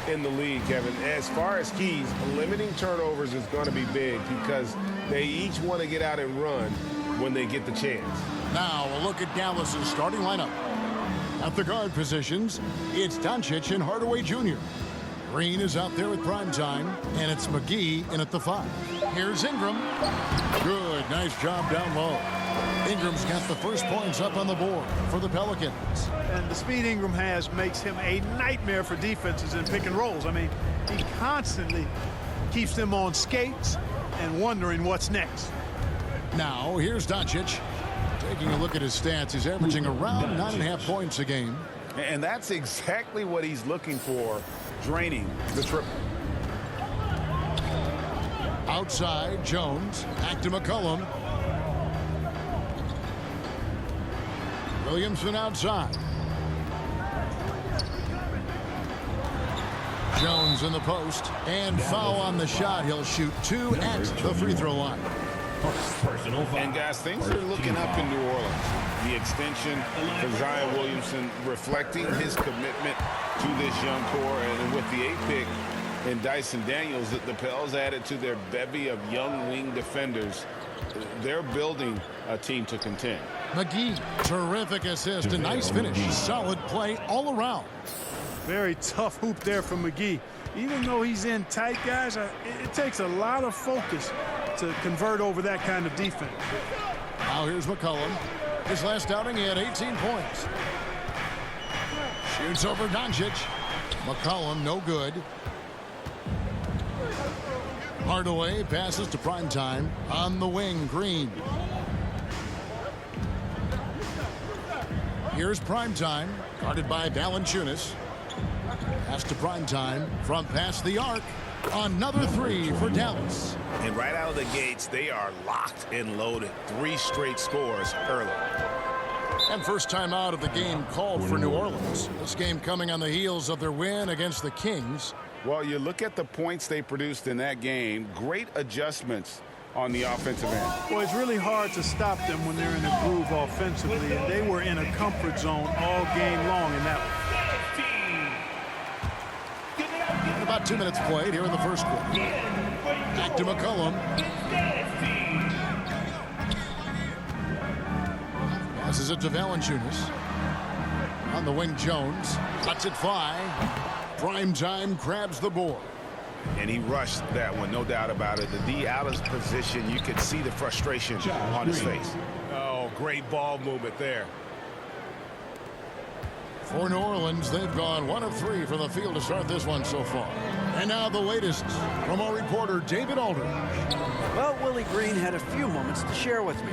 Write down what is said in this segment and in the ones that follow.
in the league, Kevin. As far as keys, limiting turnovers is going to be big because they each want to get out and run when they get the chance. Now a look at Dallas's starting lineup. At the guard positions, it's Doncic and Hardaway Jr. Green is out there at prime time, and it's McGee in at the 5. Here's Ingram. Good, nice job down low. Ingram's got the first points up on the board for the Pelicans. And the speed Ingram has makes him a nightmare for defenses in pick and rolls. I mean, he constantly keeps them on skates and wondering what's next. Now, here's Doncic. Taking a look at his stats, he's averaging around 9.5 points a game. And that's exactly what he's looking for, draining the triple. Outside, Jones. Back to McCollum. Williamson outside. Jones in the post. And foul on the shot. He'll shoot 2 at the free throw line. And guys, things are looking up in New Orleans. The extension for Zion Williamson reflecting his commitment to this young core. And with the 8th pick in Dyson Daniels, the Pels added to their bevy of young wing defenders. They're building a team to contend. McGee, terrific assist, a nice finish. Solid play all around. Very tough hoop there from McGee. Even though he's in tight, guys, it takes a lot of focus to convert over that kind of defense. Now here's McCollum. His last outing, he had 18 points. Shoots over Doncic. McCollum, no good. Hardaway passes to primetime. On the wing, Green. Here's primetime, guarded by Valanciunas. Pass to primetime from past the arc. Another 3 for Dallas. And right out of the gates, they are locked and loaded. 3 straight scores early. And first time out of the game called for New Orleans. This game coming on the heels of their win against the Kings. Well, you look at the points they produced in that game. Great adjustments on the offensive end. Well, it's really hard to stop them when they're in a groove offensively, and they were in a comfort zone all game long in that one. About 2 minutes played here in the first quarter. Back to McCollum. Passes it to Valanciunas. On the wing, Jones. Lets it fly. Primetime grabs the board. And he rushed that one, no doubt about it. The D out of position, you could see the frustration on his face. Oh, great ball movement there. For New Orleans, they've gone 1 of 3 from the field to start this one so far. And now the latest from our reporter, David Aldridge. Well, Willie Green had a few moments to share with me.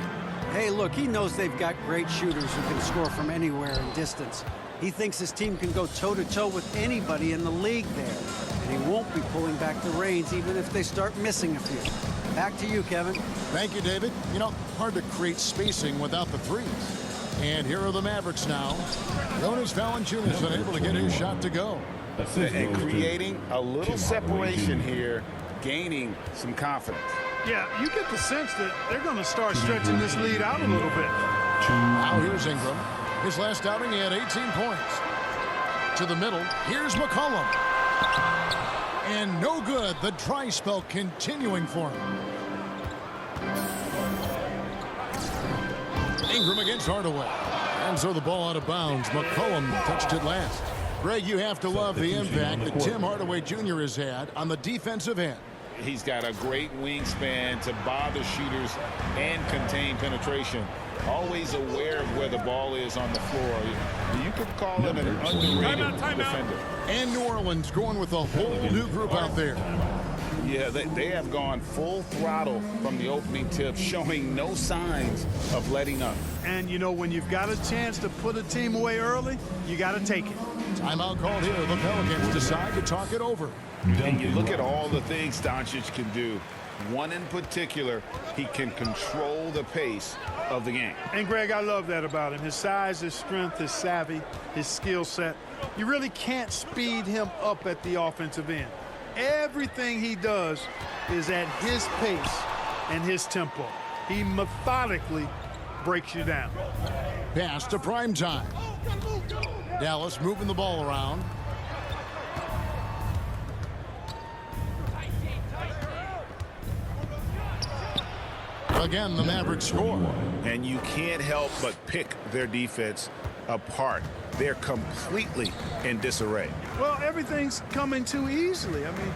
Hey, look, he knows they've got great shooters who can score from anywhere in distance. He thinks his team can go toe-to-toe with anybody in the league there. And he won't be pulling back the reins even if they start missing a few. Back to you, Kevin. Thank you, David. You know, hard to create spacing without the threes. And here are the Mavericks now. Jonas Valanciunas unable to get his shot to go. And creating a little separation here, gaining some confidence. Yeah, you get the sense that they're going to start stretching this lead out a little bit. Now here's Ingram. His last outing, he had 18 points. To the middle, here's McCollum. And no good. The dry spell continuing for him. Ingram against Hardaway. And so the ball out of bounds. McCollum touched it last. Greg, you have to love the impact that Tim Hardaway Jr. has had on the defensive end. He's got a great wingspan to bother shooters and contain penetration. Always aware of where the ball is on the floor. You could call him an underrated defender. And New Orleans going with a whole new group out there. Yeah, they have gone full throttle from the opening tip, showing no signs of letting up. And, you know, when you've got a chance to put a team away early, you got to take it. Timeout called here. The Pelicans decide to talk it over. And you look at all the things Doncic can do. One in particular, he can control the pace of the game. And, Greg, I love that about him. His size, his strength, his savvy, his skill set. You really can't speed him up at the offensive end. Everything he does is at his pace and his tempo. He methodically breaks you down. Pass to primetime. Dallas moving the ball around. Again, the Mavericks score. And you can't help but pick their defense apart. They're completely in disarray. Well, everything's coming too easily. I mean,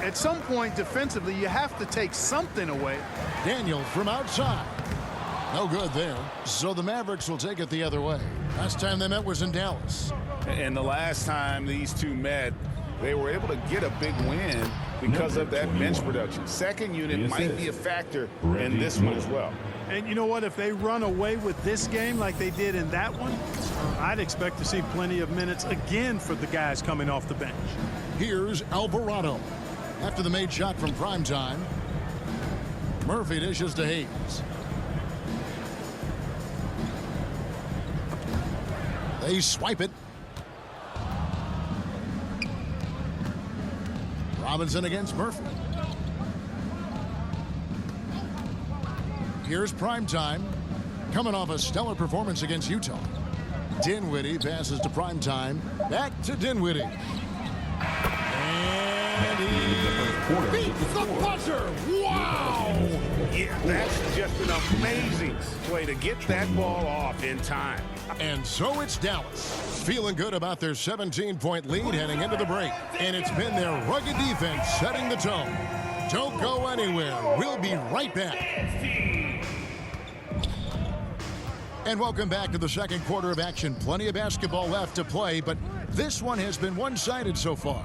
at some point defensively, you have to take something away. Daniel from outside. No good there. So the Mavericks will take it the other way. Last time they met was in Dallas. And the last time these two met, they were able to get a big win because of that bench production. Second unit might be a factor in this one as well. And you know what? If they run away with this game like they did in that one, I'd expect to see plenty of minutes again for the guys coming off the bench. Here's Alvarado. After the made shot from primetime, Murphy dishes to Hayes. They swipe it. Robinson against Murphy. Here's primetime, coming off a stellar performance against Utah. Dinwiddie passes to primetime. Back to Dinwiddie. And he beats the buzzer. Wow! Yeah, that's just an amazing play to get that ball off in time. And so it's Dallas, feeling good about their 17-point lead heading into the break. And it's been their rugged defense setting the tone. Don't go anywhere. We'll be right back. And welcome back to the second quarter of action. Plenty of basketball left to play, but this one has been one-sided so far.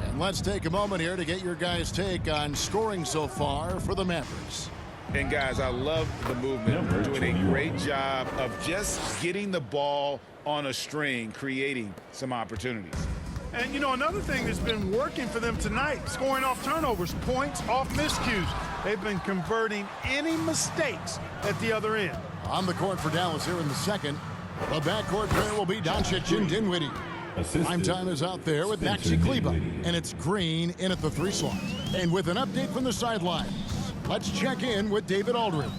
And let's take a moment here to get your guys' take on scoring so far for the Mavericks. And guys, I love the movement. Doing a great job of just getting the ball on a string, creating some opportunities. And, you know, another thing that's been working for them tonight, scoring off turnovers, points off miscues. They've been converting any mistakes at the other end. On the court for Dallas here in the second. The backcourt pair will be Doncic and Dinwiddie. Prime time is out there with Maxi Kleber, and it's Green in at the 3 slot. And with an update from the sidelines, let's check in with David Aldridge.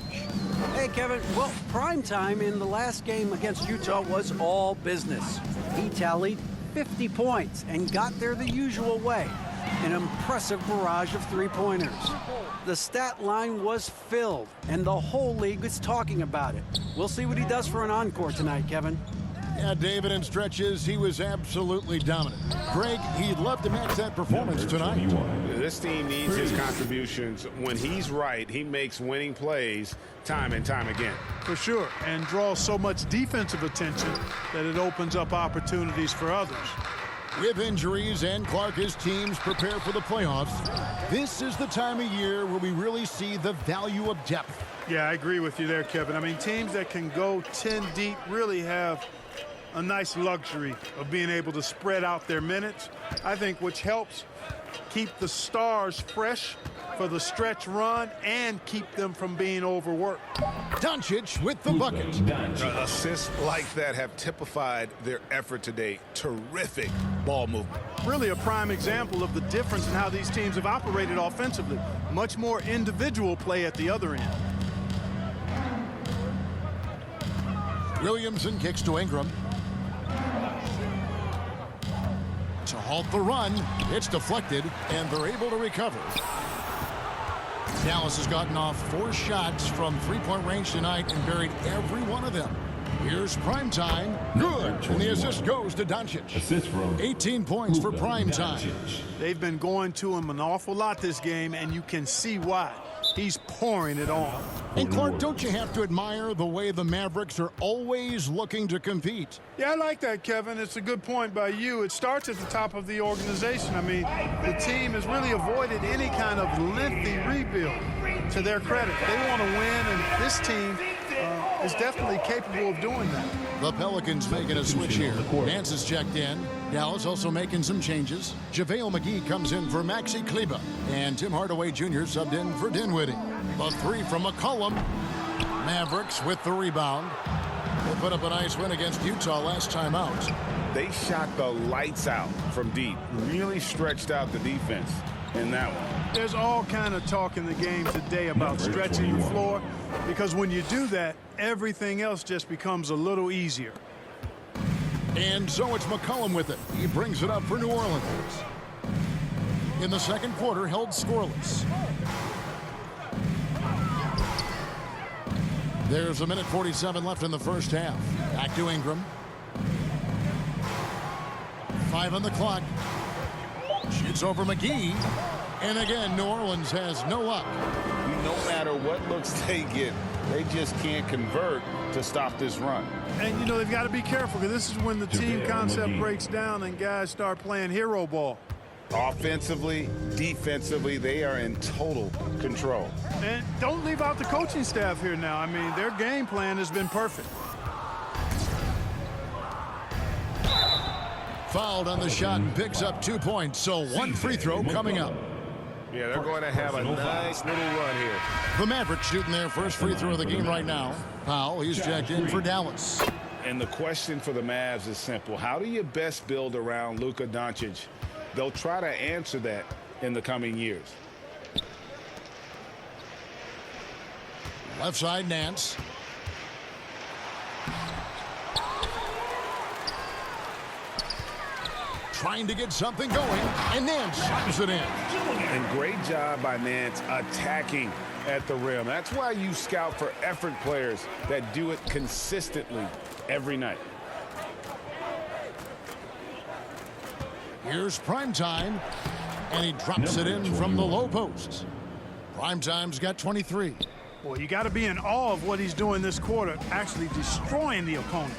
Hey, Kevin. Well, prime time in the last game against Utah was all business. He tallied 50 points and got there the usual way. An impressive barrage of three-pointers. The stat line was filled, and the whole league is talking about it. We'll see what he does for an encore tonight, Kevin. Yeah, David, in stretches, he was absolutely dominant. Greg, he'd love to match that performance tonight. This team needs his contributions. When he's right, he makes winning plays time and time again. For sure, and draws so much defensive attention that it opens up opportunities for others. With injuries and Clark, his teams prepare for the playoffs. This is the time of year where we really see the value of depth. Yeah, I agree with you there, Kevin. I mean, teams that can go 10 deep really have a nice luxury of being able to spread out their minutes, I think, which helps keep the stars fresh for the stretch run and keep them from being overworked. Doncic with the bucket. Assists like that have typified their effort today. Terrific ball movement. Really a prime example of the difference in how these teams have operated offensively. Much more individual play at the other end. Williamson kicks to Ingram. To halt the run, it's deflected, and they're able to recover. Dallas has gotten off 4 shots from three-point range tonight and buried every one of them. Here's primetime. Good. And the assist goes to Doncic. 18 points for primetime. They've been going to him an awful lot this game, and you can see why. He's pouring it on. And Clark, don't you have to admire the way the Mavericks are always looking to compete? Yeah, I like that, Kevin. It's a good point by you. It starts at the top of the organization. I mean, the team has really avoided any kind of lengthy rebuild. To their credit, they want to win, and this team is definitely capable of doing that. The Pelicans making a switch here. Nance is checked in. Dallas also making some changes. JaVale McGee comes in for Maxi Kleber. And Tim Hardaway Jr. subbed in for Dinwiddie. The 3 from McCollum. Mavericks with the rebound. They put up a nice win against Utah last time out. They shot the lights out from deep. Really stretched out the defense in that one. There's all kind of talk in the game today about stretching the floor, because when you do that, everything else just becomes a little easier. And so it's McCollum with it. He brings it up for New Orleans. In the second quarter, held scoreless. There's 1:47 left in the first half. Back to Ingram. 5 on the clock. Shoots over McGee. And again, New Orleans has no luck. No matter what looks they get, they just can't convert to stop this run. And, you know, they've got to be careful because this is when the team concept breaks down and guys start playing hero ball. Offensively, defensively, they are in total control. And don't leave out the coaching staff here now. I mean, their game plan has been perfect. Fouled on the shot and picks up 2 points. So one free throw coming up. Yeah, they're going to have a nice little run here. The Mavericks shooting their first free throw of the game right now. Powell, he's checked in for Dallas. And the question for the Mavs is simple. How do you best build around Luka Doncic? They'll try to answer that in the coming years. Left side, Nance. Trying to get something going, and Nance shoots it in. And great job by Nance attacking at the rim. That's why you scout for effort players that do it consistently every night. Here's Primetime, and he drops it in from the low post. Primetime's got 23. Well, you got to be in awe of what he's doing this quarter, actually destroying the opponent.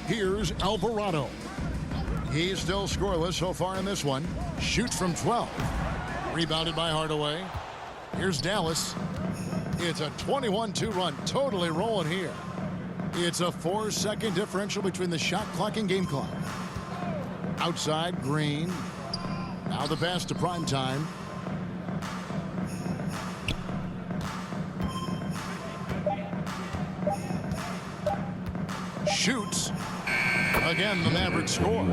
Here's Alvarado. He's still scoreless so far in this one. Shoots from 12. Rebounded by Hardaway. Here's Dallas. It's a 21-2 run. Totally rolling here. It's a 4-second differential between the shot clock and game clock. Outside, Green. Now the pass to Primetime. Shoots. Again, the Mavericks score.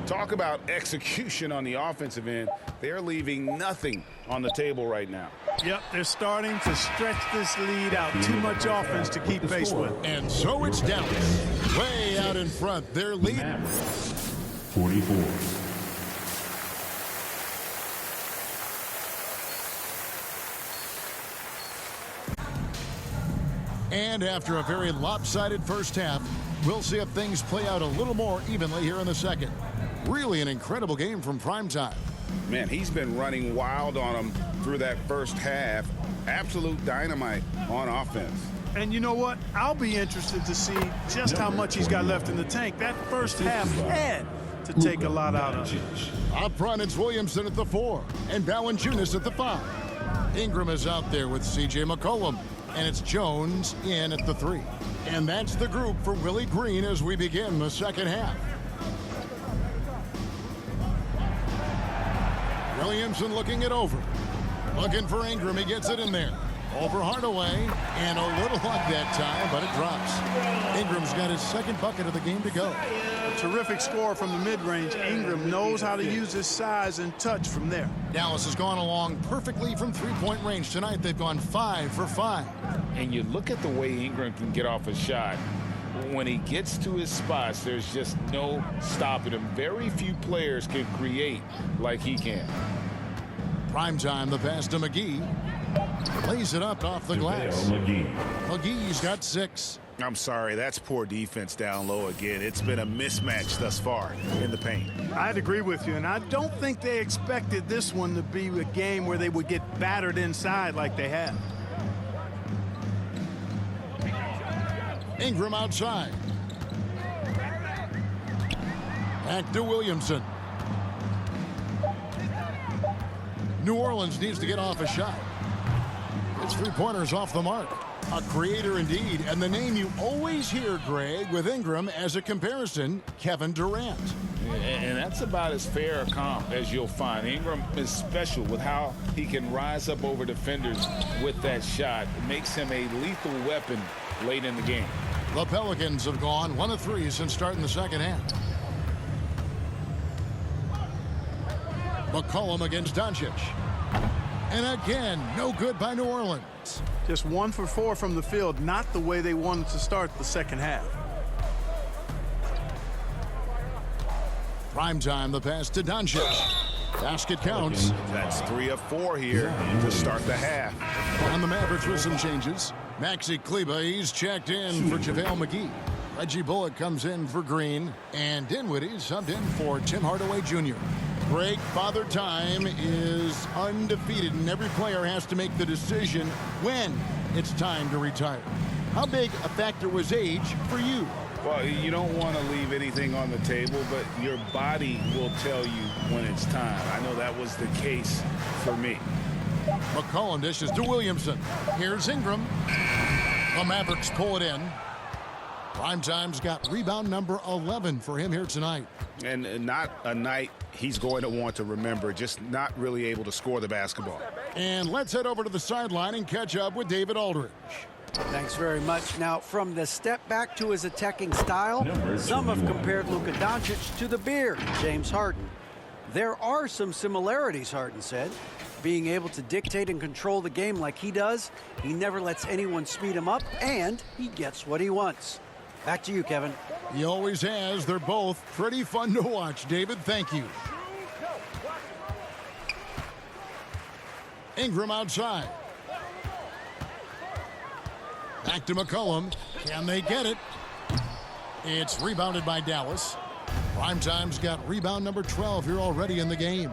Talk about execution on the offensive end. They're leaving nothing on the table right now. Yep, they're starting to stretch this lead out. Too much offense to keep pace with. And so it's Dallas. Way out in front. They're leading. 44. And after a very lopsided first half, we'll see if things play out a little more evenly here in the second. Really an incredible game from Primetime. Man, he's been running wild on them through that first half. Absolute dynamite on offense. And you know what? I'll be interested to see just how much he's got left in the tank. That first half had to take a lot out of him. Up front, it's Williamson at the 4 and Valanciunas at the 5. Ingram is out there with C.J. McCollum, and it's Jones in at the 3. And that's the group for Willie Green as we begin the second half. Williamson looking it over. Looking for Ingram. He gets it in there. Over Hardaway. And a little luck that time, but it drops. Ingram's got his second bucket of the game to go. A terrific score from the mid-range. Ingram knows how to use his size and touch from there. Dallas has gone along perfectly from three-point range tonight. They've gone 5 for 5. And you look at the way Ingram can get off a shot. When he gets to his spots, there's just no stopping him. Very few players can create like he can. Primetime, the pass to McGee. Lays it up off the glass. McGee's got 6. I'm sorry, that's poor defense down low again. It's been a mismatch thus far in the paint. I'd agree with you, and I don't think they expected this one to be a game where they would get battered inside like they have. Ingram outside. Back to Williamson. New Orleans needs to get off a shot. It's 3-pointers off the mark. A creator indeed, and the name you always hear, Greg, with Ingram as a comparison, Kevin Durant. And that's about as fair a comp as you'll find. Ingram is special with how he can rise up over defenders with that shot. It makes him a lethal weapon late in the game. The Pelicans have gone 1 of 3 since starting the second half. McCollum against Doncic. And again, no good by New Orleans. Just 1 for 4 from the field, not the way they wanted to start the second half. Primetime, the pass to Doncic. Basket counts. That's 3 of 4 here to start the half. On the Mavericks with some changes. Maxi Kleba, he's checked in for JaVale McGee. Reggie Bullock comes in for Green. And Dinwiddie subbed in for Tim Hardaway Jr. Break Father Time is undefeated, and every player has to make the decision when it's time to retire. How big a factor was age for you? Well, you don't want to leave anything on the table, but your body will tell you when it's time. I know that was the case for me. McCollum dishes to Williamson. Here's Ingram. The Mavericks pull it in. Primetime's got rebound number 11 for him here tonight. And not a night he's going to want to remember, just not really able to score the basketball. And let's head over to the sideline and catch up with David Aldridge. Thanks very much. Now, from the step back to his attacking style, some have compared Luka Doncic to the Beard, James Harden. There are some similarities, Harden said. Being able to dictate and control the game like he does, he never lets anyone speed him up, and he gets what he wants. Back to you, Kevin. He always has. They're both pretty fun to watch, David. Thank you. Ingram outside. Back to McCollum. Can they get it? It's rebounded by Dallas. Primetime's got rebound number 12 here already in the game.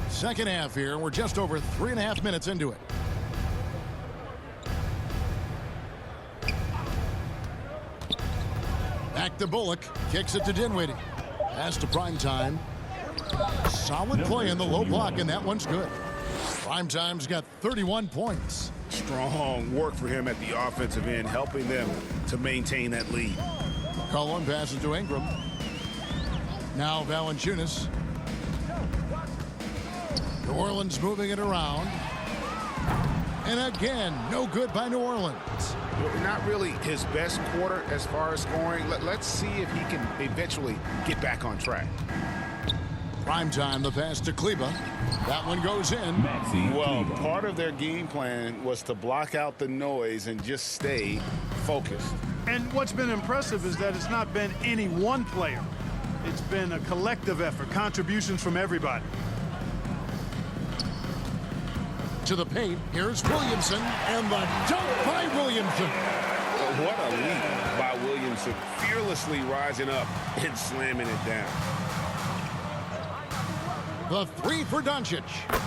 Second half here. We're just over 3.5 minutes into it. Back to Bullock. Kicks it to Dinwiddie. Pass to Primetime. Solid play in the low block, and that one's good. Primetime's got 31 points. Strong work for him at the offensive end, helping them to maintain that lead. Cullen passes to Ingram. Now Valanciunas. New Orleans moving it around. And again, no good by New Orleans. Not really his best quarter as far as scoring. Let's see if he can eventually get back on track. Primetime, the pass to Kleba. That one goes in. Well, part of their game plan was to block out the noise and just stay focused. And what's been impressive is that it's not been any one player. It's been a collective effort, contributions from everybody. To the paint, here's Williamson, and the dunk by Williamson. What a leap by Williamson, fearlessly rising up and slamming it down. The three for Doncic.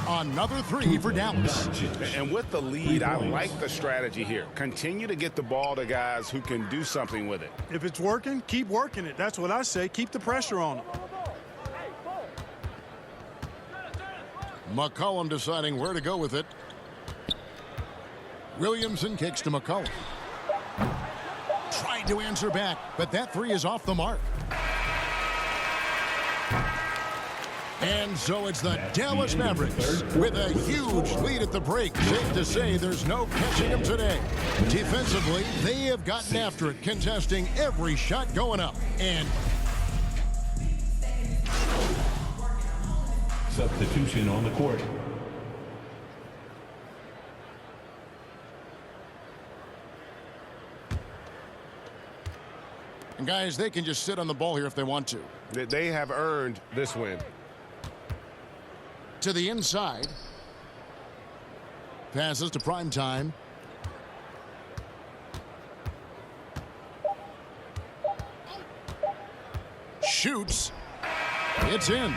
Another three for Dallas. And with the lead, I like the strategy here. Continue to get the ball to guys who can do something with it. If it's working, keep working it. That's what I say. Keep the pressure on them. McCollum deciding where to go with it. Williamson kicks to McCollum. Tried to answer back, but that three is off the mark. And so it's the Dallas Mavericks with a huge lead at the break. Safe to say there's no catching them today. Defensively, they have gotten after it, contesting every shot going up. And Substitution on the court. And guys, they can just sit on the ball here if they want to. They have earned this win. To the inside. Passes to Primetime. Shoots. It's in.